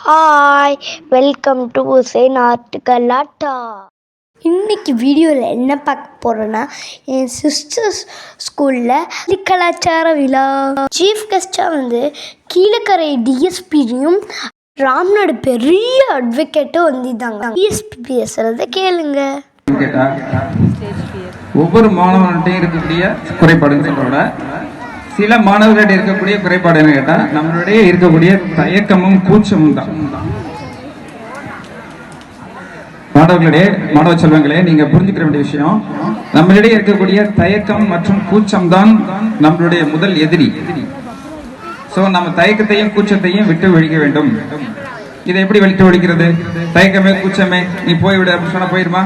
Hi, welcome to உசேன் ஆர்ட்டுகலாட்டா. இன்னைக்கு வீடியோவில் என்ன பார்க்க போகிறோன்னா, என் சிஸ்டர்ஸ் ஸ்கூலில் கலாச்சார விழா. சீஃப் கெஸ்டாக வந்து கீழக்கரை டிஎஸ்பியும் ராம்நாடு பெரிய அட்வொகேட்டும் வந்திருந்தாங்க. டிஎஸ்பி பேசுகிறத கேளுங்க. ஒவ்வொரு மாணவன்கிட்டையும் இருக்கக்கூடிய குறைபாடுன்னு சொல்றோட சில மாணவர்களிட இருக்கக்கூடிய குறைபாடு என்ன கேட்டா, நம்மளுடைய இருக்கக்கூடிய தயக்கமும் கூச்சமும் தான். மாணவ செல்வங்களே, நீங்க புரிஞ்சுக்கிற வேண்டிய விஷயம், நம்மளிடையே இருக்கக்கூடிய தயக்கம் மற்றும் கூச்சம் தான் நம்மளுடைய முதல் எதிரி. சோ நம்ம தயக்கத்தையும் கூச்சத்தையும் விட்டு ஒழிக்க வேண்டும். இதை எப்படி விட்டு ஒழிக்கிறது? தயக்கமே கூச்சமே நீ போய்விட அப்படின்னு சொன்னா போயிருமா?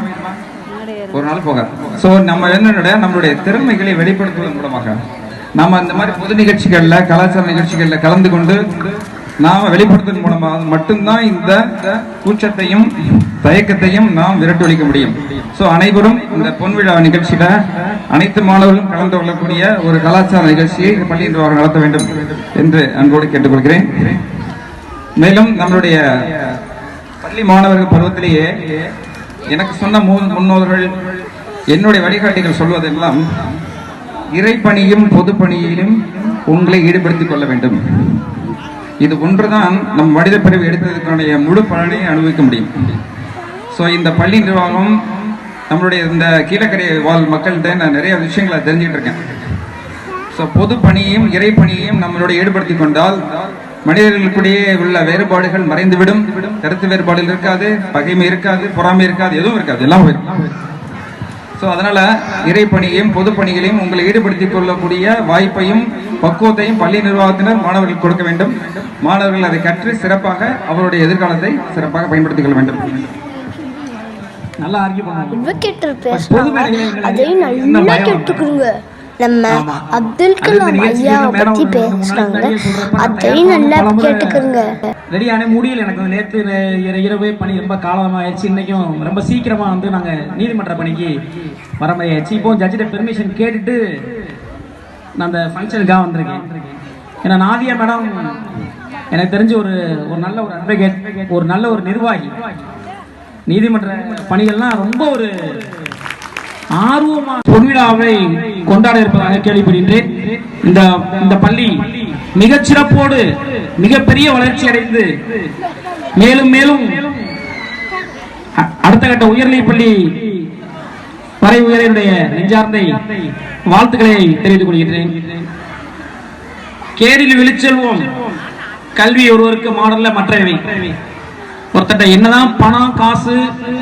ஒரு நாள் போகாது. சோ நம்ம என்னோட நம்மளுடைய திறமைகளை வெளிப்படுத்துவதன் மூலமாக நாம அந்த மாதிரி பொது நிகழ்ச்சிகள்ல கலாச்சார நிகழ்ச்சிகள்ல கலந்து கொண்டு நாம வெளிப்படுத்துவதன் மூலமாக மட்டும்தான் இந்த கூச்சத்தையும் தயக்கத்தையும் நாம் விரட்டொழிக்க முடியும். சோ அனைவரும் இந்த பொன்விழா நிகழ்ச்சியில அனைத்து மாணவர்களும் கலந்து கொள்ளக்கூடிய ஒரு கலாச்சார நிகழ்ச்சியை பள்ளி நிர்வாகம் நடத்த வேண்டும் என்று அன்போடு கேட்டுக்கொள்கிறேன். மேலும் நம்மளுடைய பள்ளி மாணவர்கள் பருவத்திலேயே எனக்கு சொன்ன முன்னோர்கள், என்னுடைய வழிகாட்டிகள் சொல்வதெல்லாம், இறைப்பணியும் பொது பணியிலும் உங்களை ஈடுபடுத்திக் கொள்ள வேண்டும். இது ஒன்றுதான் நம் மனித பிறவி எடுத்ததுக்கான முழு பலனை அனுபவிக்க முடியும். ஸோ இந்த பள்ளி நிர்வாகம் நம்மளுடைய இந்த கீழக்கரை வாழ் மக்கள்கிட்ட நான் நிறைய விஷயங்களை தெரிஞ்சுட்டு இருக்கேன். ஸோ பொது பணியையும் இறைப்பணியையும் நம்மளுடைய ஈடுபடுத்தி கொண்டால் மனிதர்களுக்கிடையே உள்ள வேறுபாடுகள் மறைந்துவிடும். கருத்து வேறுபாடுகள் இருக்காது, பகைமை இருக்காது, பொறாமை இருக்காது, எதுவும் இருக்காது, எல்லாம் போயிடும். ஸோ அதனால இறைப்பணியையும் பொது பணிகளையும் உங்களை ஈடுபடுத்திக் கொள்ளக்கூடிய வாய்ப்பையும் பக்குவத்தையும் பள்ளி நிர்வாகத்தினர் மாணவர்களுக்கு கொடுக்க வேண்டும். மாணவர்கள் அதை கற்று சிறப்பாக அவருடைய எதிர்காலத்தை சிறப்பாக பயன்படுத்திக் கொள்ள வேண்டும். நல்லா ஆர்கியூ பண்ணுங்க. நம்ம அப்துல் கலாம் ஐயாவை பத்தி பேசுறாங்க, அதையும் நல்லா கேட்டுக்கிறங்க. ரெடியான முடியல. எனக்கு நேற்று இரவே பணி ரொம்ப காலமாயிடுச்சு. இன்னைக்கும் ரொம்ப சீக்கிரமா வந்து நாங்க நீதிமன்ற பணிக்கு வர மாதிரி ஆயிடுச்சு. இப்போ ஜட்ஜிட்ட பெர்மிஷன் கேட்டுட்டு நான் அந்த ஃபங்க்ஷனுக்காக வந்திருக்கேன். ஏன்னா நாதியா மேடம் எனக்கு தெரிஞ்சு ஒரு நல்ல ஒரு அட்வொகேட், ஒரு நல்ல ஒரு நிர்வாகி. நீதிமன்ற பணிகள்லாம் ரொம்ப ஒரு ஆர்வமா பொன்விழாவை கொண்டாட இருப்பதாக கேள்விப்படுகின்றேன். இந்த பள்ளி மிகச்சிறப்போடு மிகப்பெரிய வளர்ச்சி அடைந்து மேலும் மேலும் அடுத்த கட்ட உயர்நிலை பள்ளி வரை உயரையுடைய நெஞ்சார்ந்த வாழ்த்துக்களை தெரிவித்துக் கொள்கின்றேன். கேரில் விழிச்செல்வோம், கல்வி ஒருவருக்கு மாடல்ல மற்றவை. ஒருத்தட்ட என்னதான் பணம் காசு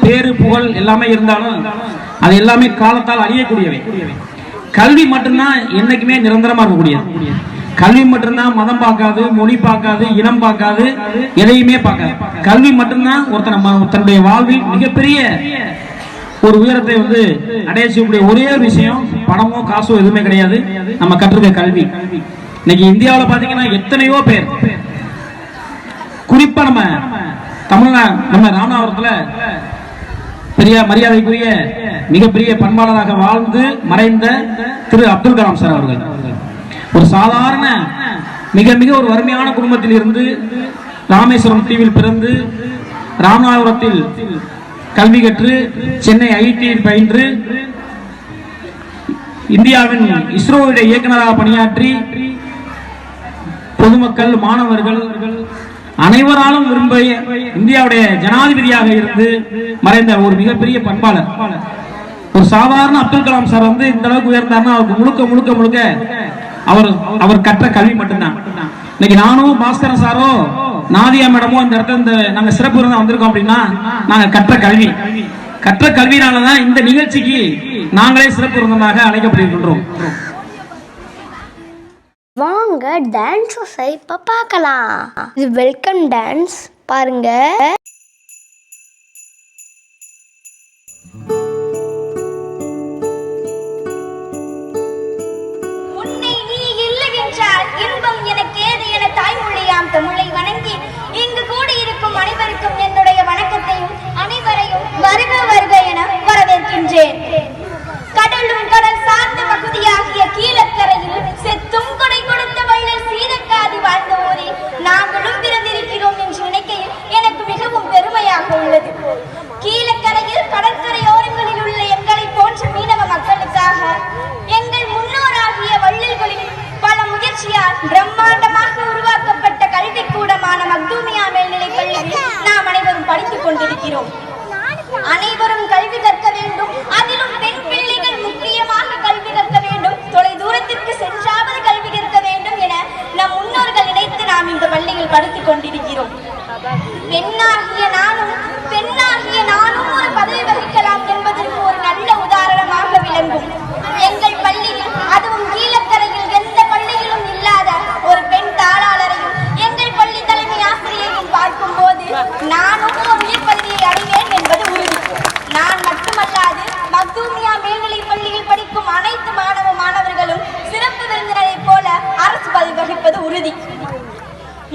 பேரு புகழ் எல்லாமே இருந்தாலும் அது எல்லாமே காலத்தால் அழியக்கூடியவை. கல்வி மட்டும்தான் என்னைக்குமே நிரந்தரமா இருக்கக்கூடியது. கல்வி மட்டும்தான் மதம் பார்க்காது, மொழி பார்க்காது, இனம் பார்க்காது, எதையுமே பார்க்காது. கல்வி மட்டும்தான் ஒருத்தனுடைய வாழ்வில் மிகப்பெரிய ஒரு உயரத்தை வந்து அடைய செய்யக்கூடிய ஒரே விஷயம். பணமோ காசோ எதுவுமே கிடையாது, நம்ம கற்றுக்க கல்வி. இன்னைக்கு இந்தியாவில் பாத்தீங்கன்னா எத்தனையோ பேர், குறிப்பா நம்ம ராமநாதபுரத்துல பெரிய மரியாதைக்குரிய மிகப்பெரிய பண்பாளராக வாழ்ந்து மறைந்த திரு அப்துல் கலாம் சார் அவர்கள் ஒரு சாதாரண மிக மிக ஒரு வறுமையான குடும்பத்தில் இருந்து ராமேஸ்வரம் தீவில் பிறந்து ராமநாதபுரத்தில் கல்வி கற்று சென்னை ஐடியில் பயின்று இந்தியாவின் இஸ்ரோவுடைய இயக்குநராக பணியாற்றி பொதுமக்கள் மாணவர்கள் அனைவராலும் விரும்பிய இந்தியாவுடைய ஜனாதிபதியாக இருந்து மறைந்த ஒரு மிகப்பெரிய பண்பாளர். ஒரு சாதாரண அப்துல் கலாம் சார் வந்து இந்த அளவுக்கு உயர்ந்தார்னா அவருக்கு முழுக்க முழுக்க முழுக்க அவர் கற்ற கல்வி மட்டும்தான். இன்னைக்கு நானும் பாஸ்கரன் சாரோ நாதியா மேடமோ இந்த இடத்துல நாங்க சிறப்பு இருந்தா வந்திருக்கோம் அப்படின்னா நாங்க கற்ற கல்வினாலதான் இந்த நிகழ்ச்சிக்கு நாங்களே சிறப்பு விருந்தமாக அழைக்கப்பட்டிருக்கின்றோம். வாங்க டான்ஸை இப்ப பார்க்கலாம். இது வெல்கம் டான்ஸ் பாருங்க. உன்னை நீ இல்லையென்றால் இன்பம் எனக்கு ஏது என தாய்மொழியாம் தமிழை வணங்கி இங்கு கூடியிருக்கும் அனைவருக்கும் என்னுடைய வணக்கத்தையும் அனைவரையும் வருக வருக என வரவேற்கின்றேன். கடலும் கடல் சார்ந்த பகுதியாகிய கீழக்கரையில் செத்தும் கொடை கொடுத்த வள்ளல் சீதக்காதி வாழ்ந்த ஊரில் நாங்களும் பிறந்திருக்கிறோம் என்று நினைக்கையில் கொண்டிருக்கிறோம். அனைவரும் கல்வி கற்க வேண்டும், அதிலும் பெண் பிள்ளைகள் முக்கியமாக கல்வி கற்க வேண்டும், தொலை தூரத்திற்கு சென்றாவது கல்வி கற்க வேண்டும் என நம் முன்னோர்கள் நினைத்து நாம் இந்த பள்ளியில் படித்துக் கொண்டிருக்கிறோம். பெண்ணாகிய நானும் ஒரு பதவி வகிக்கலாம் என்பதற்கு ஒரு நல்ல உதாரணமாக விளங்கும். எங்கள் பள்ளியில், அதுவும் கீழக்கரையில் எந்த பள்ளியிலும் இல்லாத ஒரு பெண் தாளாளரையும் எங்கள் பள்ளி தலைமை ஆசிரியரையும் பார்க்கும் போது நானும் ஒரு உயர் பதவியை அடைவேன் என்பது உறுதி. நான் மட்டுமல்லாது மக்தூமியா மேல்நிலைப் பள்ளியில் படிக்கும் அனைத்து மாணவர்களும் சிறப்பு விருந்தினரைப் போல அரசு பதவி வகிப்பது உறுதி.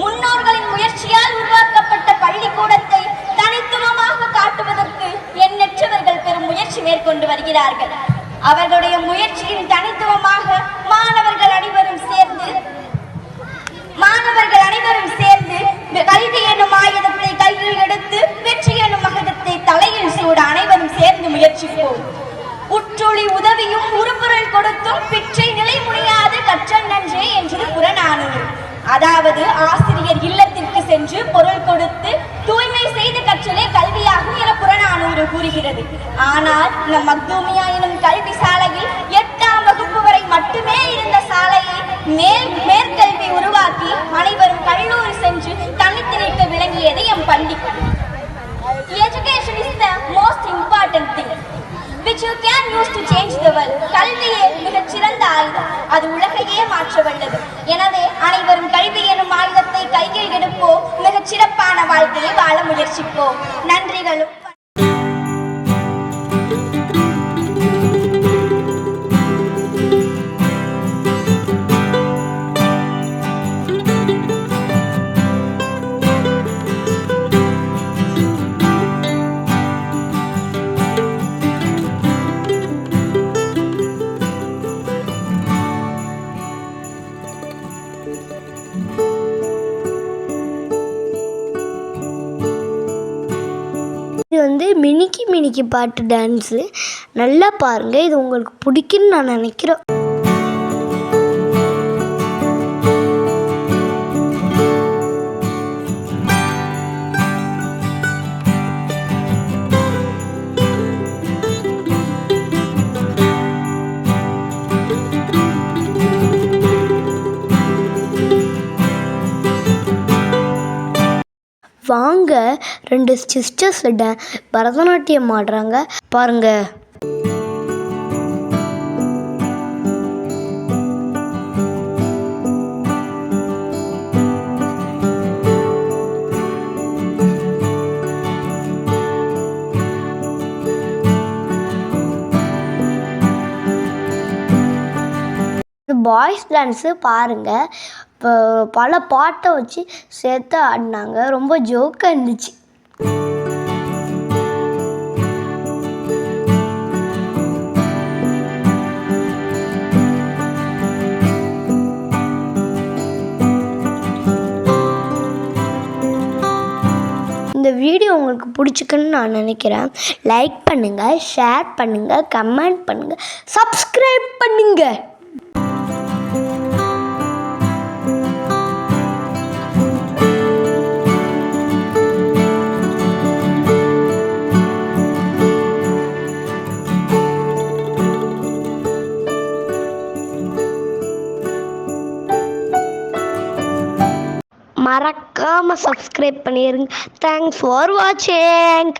முன்னோர்களின் முயற்சியால் உருவாக்கப்பட்ட பள்ளிக்கூடத்தை தனித்துவமாக காட்டுவதற்கு எண்ணற்றவர்கள் பெரும் முயற்சி மேற்கொண்டு வருகிறார்கள். அவர்களுடைய முயற்சியின் தனித்துவமாக மாணவர்கள் அனைவரும் சேர்ந்து கல்வி எனும் ஆயுதத்தை கையில் எடுத்து வெற்றி எனும் மகுடத்தை தலையில் சூட அனைவரும் சேர்ந்து முயற்சிப்போம். உற்றுளி உதவியும் உருப்பொருள் கொடுத்தும் பிற்றை நிலை முடியாது கற்றல் நன்றே என்றது புறநானூறு. அதாவது ஆசிரியர் இல்லத்திற்கு சென்று பொருள் கொடுத்து தூய்மை செய்து கற்றலே கல்வியாகும் என புறநானூறு கூறுகிறது. ஆனால் நம் மக்தூமியா எனும் கல்வி சாலையில் 8ஆம் வகுப்பு வரை மட்டுமே இருந்த சாலையை மேற்கல்வி உருவாக்கி அனைவரும் கல்லூரி சென்று தனித்து நிற்க விளங்கியது எம் பள்ளி. Education is the most important thing which you can use to change the world. கல்வியே மிகச் சிறந்த ஆயுதம், அது உலகையே மாற்ற வல்லது. எனவே அனைவரும் கல்வி எனும் ஆயுதத்தை கையில் எடுப்போம், மிகச் சிறப்பான வாழ்க்கையை வாழ முயற்சிப்போம். நன்றிகளும். இது வந்து மினிக்கி பாட்டு டான்ஸு. நல்லா பாருங்கள், இது உங்களுக்கு பிடிக்குன்னு நான் நினைக்கிறேன். வாங்க, 2 சிஸ்டர்ஸ் பரதநாட்டியம் ஆடுறாங்க பாருங்க. பாய்ஸ் டான்ஸு பாருங்கள், பல பாட்டை வச்சு சேர்த்து ஆடினாங்க. ரொம்ப ஜோக்காக இருந்துச்சு. இந்த வீடியோ உங்களுக்கு பிடிச்சிக்குன்னு நான் நினைக்கிறேன். லைக் பண்ணுங்கள், ஷேர் பண்ணுங்கள், கமெண்ட் பண்ணுங்கள், சப்ஸ்கிரைப் பண்ணுங்கள். மறக்காமல் சப்ஸ்கிரைப் பண்ணிடுங்க. தேங்க்ஸ் ஃபார் வாட்சிங்.